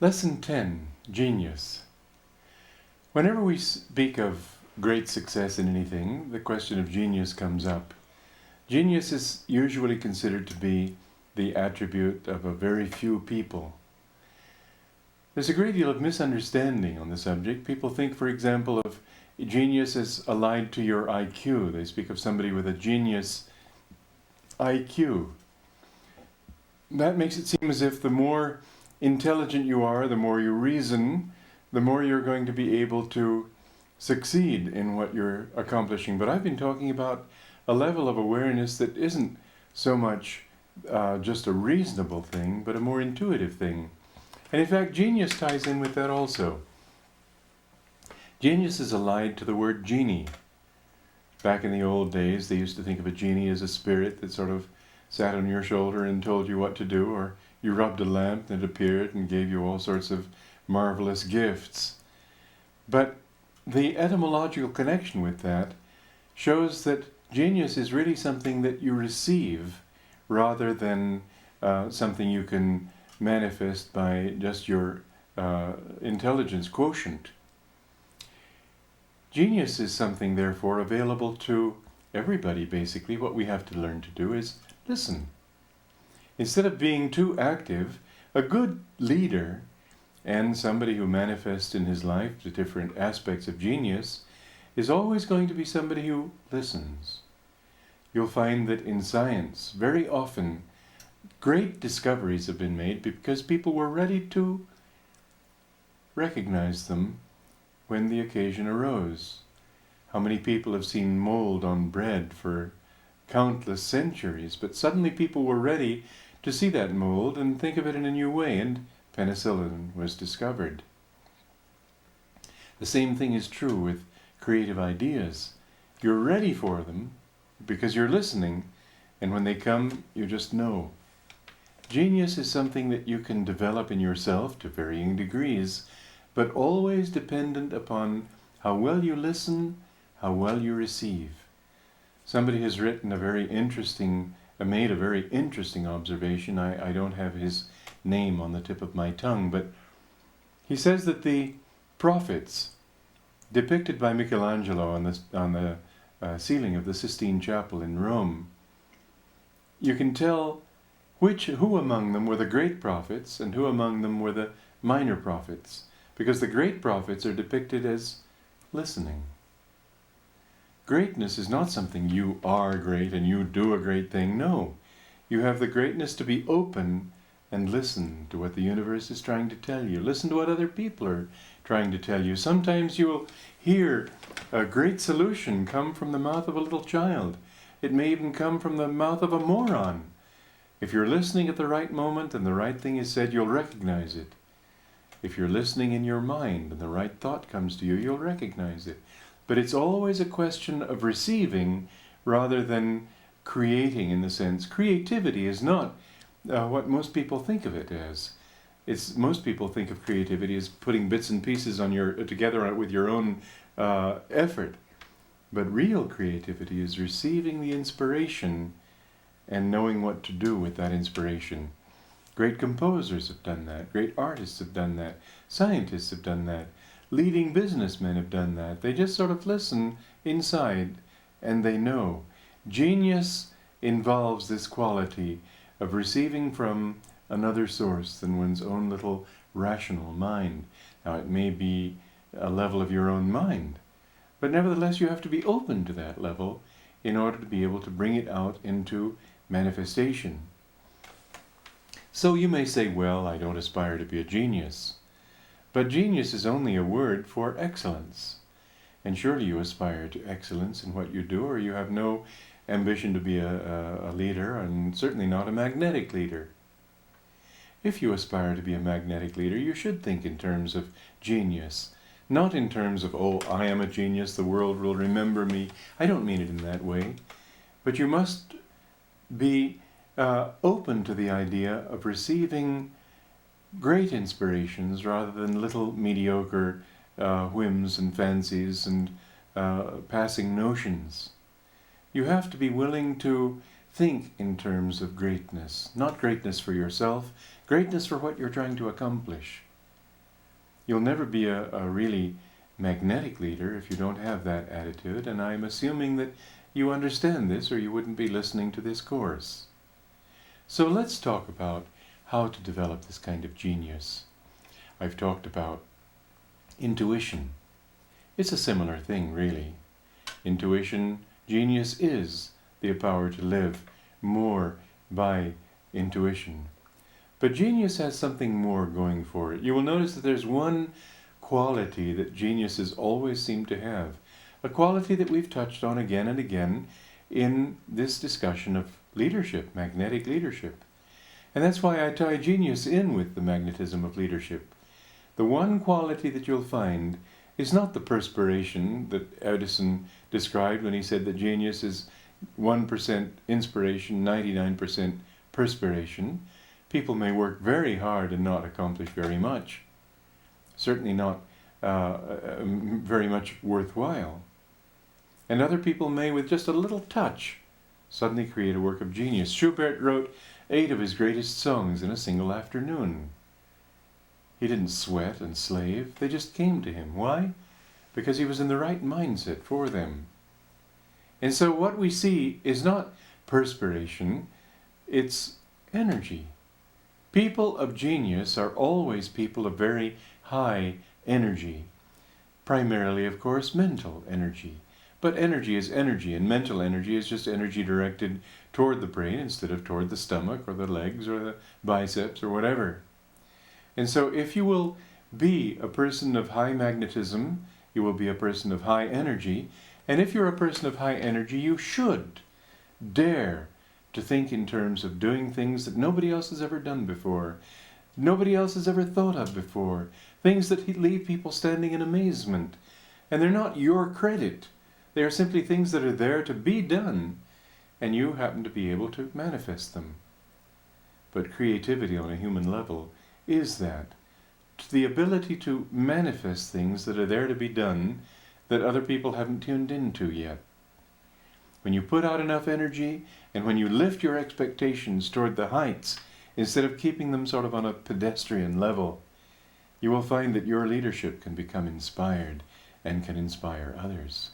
Lesson 10, Genius. Whenever we speak of great success in anything, the question of genius comes up. Genius is usually considered to be the attribute of a very few people. There's a great deal of misunderstanding on the subject. People think, for example, of genius as allied to your IQ. They speak of somebody with a genius IQ. That makes it seem as if the more intelligent you are, the more you reason, the more you're going to be able to succeed in what you're accomplishing. But I've been talking about a level of awareness that isn't so much just a reasonable thing, but a more intuitive thing. And in fact, genius ties in with that also. Genius is allied to the word genie. Back in the old days, they used to think of a genie as a spirit that sort of sat on your shoulder and told you what to do, or you rubbed a lamp and it appeared and gave you all sorts of marvelous gifts. But the etymological connection with that shows that genius is really something that you receive rather than something you can manifest by just your intelligence quotient. Genius is something, therefore, available to everybody, basically. What we have to learn to do is listen. Instead of being too active, a good leader and somebody who manifests in his life the different aspects of genius is always going to be somebody who listens. You'll find that in science, very often, great discoveries have been made because people were ready to recognize them when the occasion arose. How many people have seen mold on bread for countless centuries, but suddenly people were ready to see that mold and think of it in a new way, and penicillin was discovered. The same thing is true with creative ideas. You're ready for them because you're listening, and when they come, you just know. Genius is something that you can develop in yourself to varying degrees, but always dependent upon how well you listen, how well you receive. Somebody has written made a very interesting observation. I don't have his name on the tip of my tongue, but he says that the prophets depicted by Michelangelo on the ceiling of the Sistine Chapel in Rome, you can tell who among them were the great prophets and who among them were the minor prophets, because the great prophets are depicted as listening. Greatness is not something you are great and you do a great thing. No. You have the greatness to be open and listen to what the universe is trying to tell you. Listen to what other people are trying to tell you. Sometimes you will hear a great solution come from the mouth of a little child. It may even come from the mouth of a moron. If you're listening at the right moment and the right thing is said, you'll recognize it. If you're listening in your mind and the right thought comes to you, you'll recognize it. But it's always a question of receiving rather than creating, in the sense. Creativity is not what most people think of it as. Most people think of creativity as putting bits and pieces together with your own effort. But real creativity is receiving the inspiration and knowing what to do with that inspiration. Great composers have done that. Great artists have done that. Scientists have done that. Leading businessmen have done that. They just sort of listen inside and they know. Genius involves this quality of receiving from another source than one's own little rational mind. Now, it may be a level of your own mind, but nevertheless you have to be open to that level in order to be able to bring it out into manifestation. So you may say, well, I don't aspire to be a genius. But genius is only a word for excellence. And surely you aspire to excellence in what you do, or you have no ambition to be a leader, and certainly not a magnetic leader. If you aspire to be a magnetic leader, you should think in terms of genius. Not in terms of, oh, I am a genius, the world will remember me. I don't mean it in that way. But you must be open to the idea of receiving great inspirations rather than little mediocre whims and fancies and passing notions. You have to be willing to think in terms of greatness, not greatness for yourself, greatness for what you're trying to accomplish. You'll never be a really magnetic leader if you don't have that attitude, and I'm assuming that you understand this or you wouldn't be listening to this course. So let's talk about how to develop this kind of genius. I've talked about intuition. It's a similar thing, really. Intuition, genius is the power to live more by intuition. But genius has something more going for it. You will notice that there's one quality that geniuses always seem to have, a quality that we've touched on again and again in this discussion of leadership, magnetic leadership. And that's why I tie genius in with the magnetism of leadership. The one quality that you'll find is not the perspiration that Edison described when he said that genius is 1% inspiration, 99% perspiration. People may work very hard and not accomplish very much. Certainly not very much worthwhile. And other people may, with just a little touch, suddenly create a work of genius. Schubert wrote 8 of his greatest songs in a single afternoon. He didn't sweat and slave, they just came to him. Why? Because he was in the right mindset for them. And so what we see is not perspiration, it's energy. People of genius are always people of very high energy. Primarily, of course, mental energy. But energy is energy, and mental energy is just energy directed toward the brain instead of toward the stomach or the legs or the biceps or whatever. And so if you will be a person of high magnetism, you will be a person of high energy. And if you're a person of high energy, you should dare to think in terms of doing things that nobody else has ever done before, nobody else has ever thought of before, things that leave people standing in amazement. And they're not your credit. They are simply things that are there to be done, and you happen to be able to manifest them. But creativity on a human level is that. The ability to manifest things that are there to be done that other people haven't tuned into yet. When you put out enough energy, and when you lift your expectations toward the heights, instead of keeping them sort of on a pedestrian level, you will find that your leadership can become inspired and can inspire others.